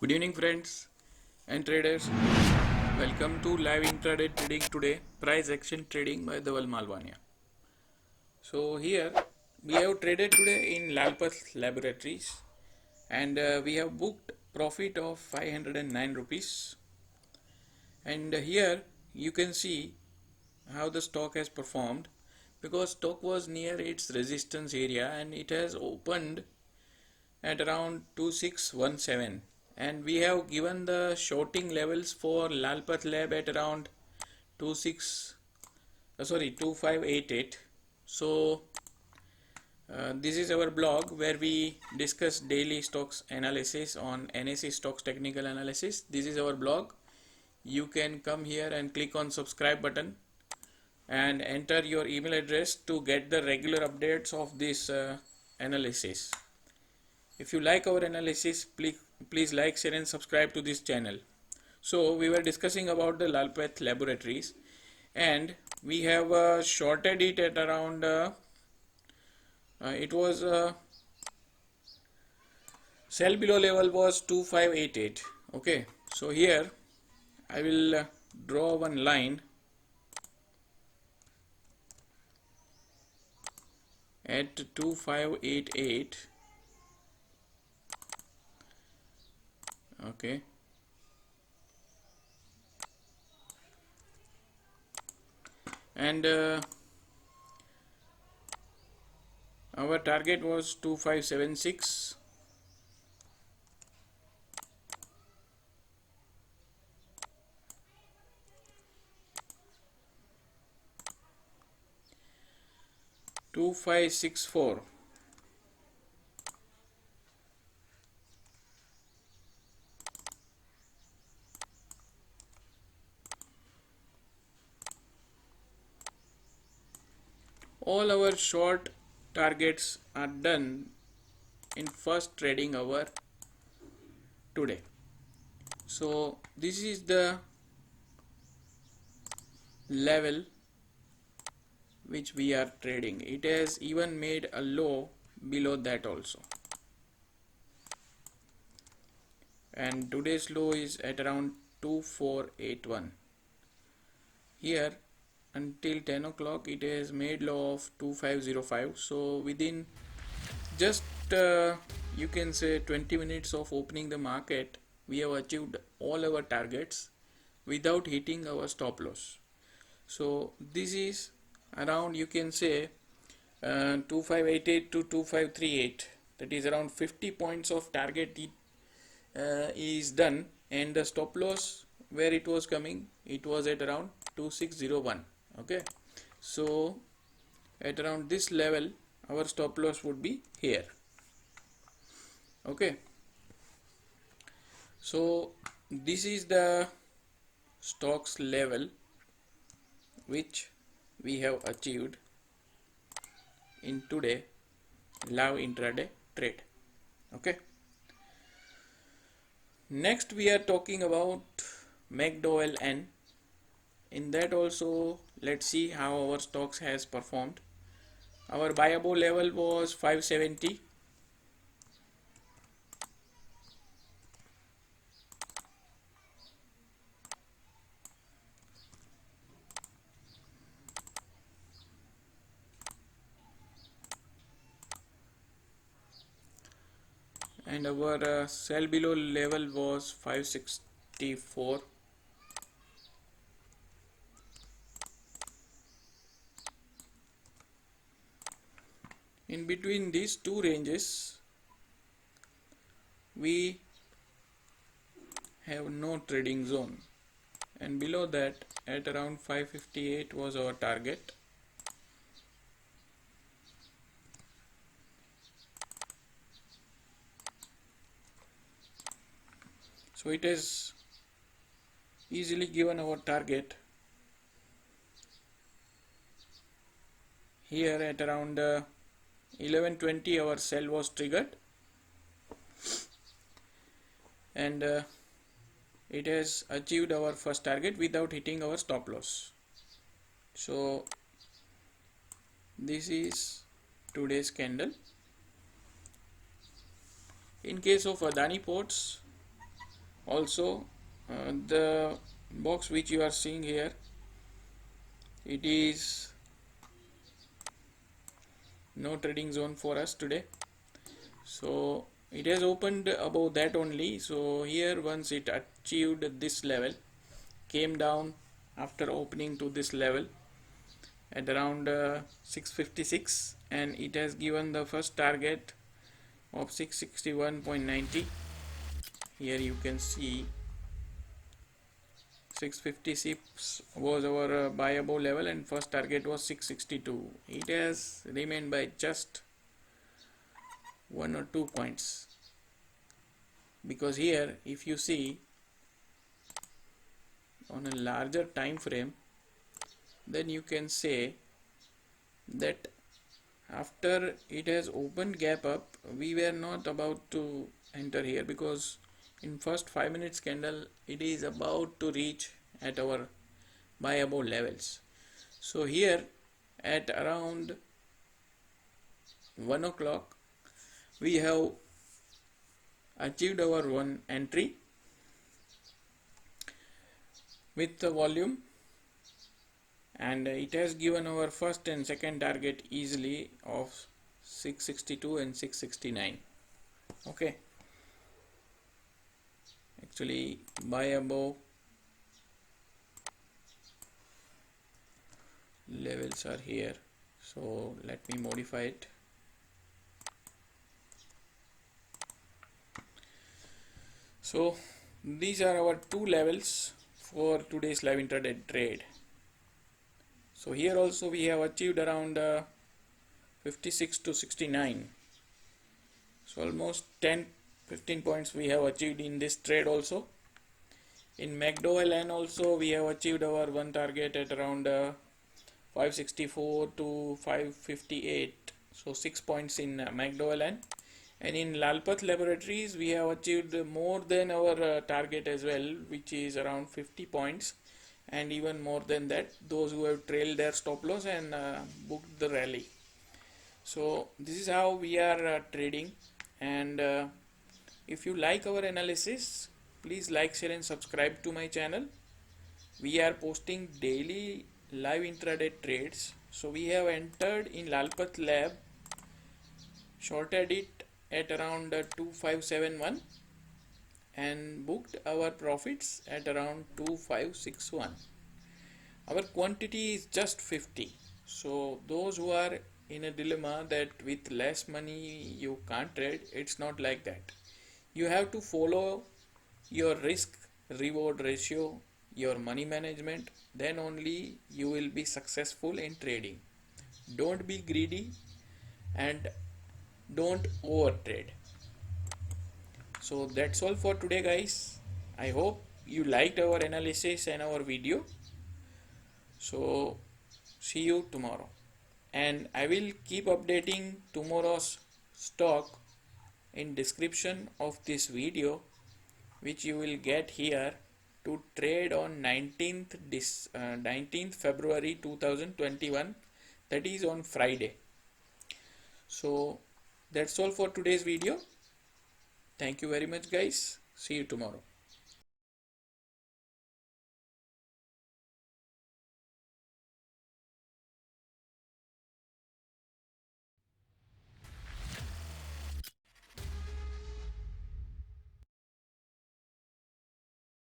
Good evening friends and traders. Welcome to live intraday trading today, price action trading by Dhaval Malvania. So here we have traded today in Lalpath laboratories and we have booked profit of 509 rupees. And here you can see how the stock has performed because stock was near its resistance area and it has opened at around 2617, and we have given the shorting levels for Lalpathlab at around 2588. So this is our blog where we discuss daily stocks analysis on NSE stocks technical analysis. This is our blog. You can come here and click on subscribe button and enter your email address to get the regular updates of this analysis. If you like our analysis, please like, share and subscribe to this channel. So we were discussing about the Lalpath laboratories and we have shorted it at around it was sell below level was 2588. Okay, so here I will draw one line at 2588. Okay, and our target was 2576. Two 564. All our short targets are done in first trading hour today. So this is the level which we are trading. It has even made a low below that also, and today's low is at around 2481. Here until 10 o'clock it has made low of 2505. So within just you can say 20 minutes of opening the market, we have achieved all our targets without hitting our stop loss. So this is around, you can say 2588 to 2538, that is around 50 points of target is done, and the stop loss where it was coming, it was at around 2601. Okay, so at around this level our stop loss would be here. Okay, so this is the stocks level which we have achieved in today live intraday trade. Okay, next we are talking about McDowell N. In that also, let's see how our stocks has performed. Our buyable level was 570. And our sell below level was 564. In between these two ranges we have no trading zone, and below that at around 558 was our target. So it has easily given our target. Here at around 1120 our sell was triggered, and it has achieved our first target without hitting our stop loss. So this is today's candle. In case of Adani ports, Also, the box which you are seeing here, it is no trading zone for us today, so it has opened above that only. So here once it achieved this level, came down after opening to this level at around 656, and it has given the first target of 661.90. here you can see 656 was our buy above level and first target was 662. It has remained by just 1 or 2 points, because here if you see on a larger time frame, then you can say that after it has opened gap up, we were not about to enter here, because in first 5 minutes candle it is about to reach at our buy above levels. So here at around 1 o'clock we have achieved our one entry with the volume, and it has given our first and second target easily of 662 and 669. okay, actually buy above levels are here, so let me modify it. So these are our two levels for today's live intraday trade. So here also we have achieved around 56 to 69, so almost 10-15 points we have achieved in this trade also. In McDowell also we have achieved our one target at around 564 to 558, so 6 points in McDowell. And in Lalpath laboratories we have achieved more than our target as well, which is around 50 points, and even more than that, those who have trailed their stop loss and booked the rally. So this is how we are trading, and if you like our analysis, please like, share and subscribe to my channel. We are posting daily live intraday trades. So we have entered in Lalpathlab, shorted it at around 2571 and booked our profits at around 2561. Our quantity is just 50. So those who are in a dilemma that with less money you can't trade, it's not like that. You have to follow your risk reward ratio, your money management, then only you will be successful in trading. Don't be greedy and don't over trade. So that's all for today, guys. I hope you liked our analysis and our video. So see you tomorrow, and I will keep updating tomorrow's stock in description of this video, which you will get here to trade on 19th February 2021, that is on Friday. So that's all for today's video. Thank you very much, guys. See you tomorrow.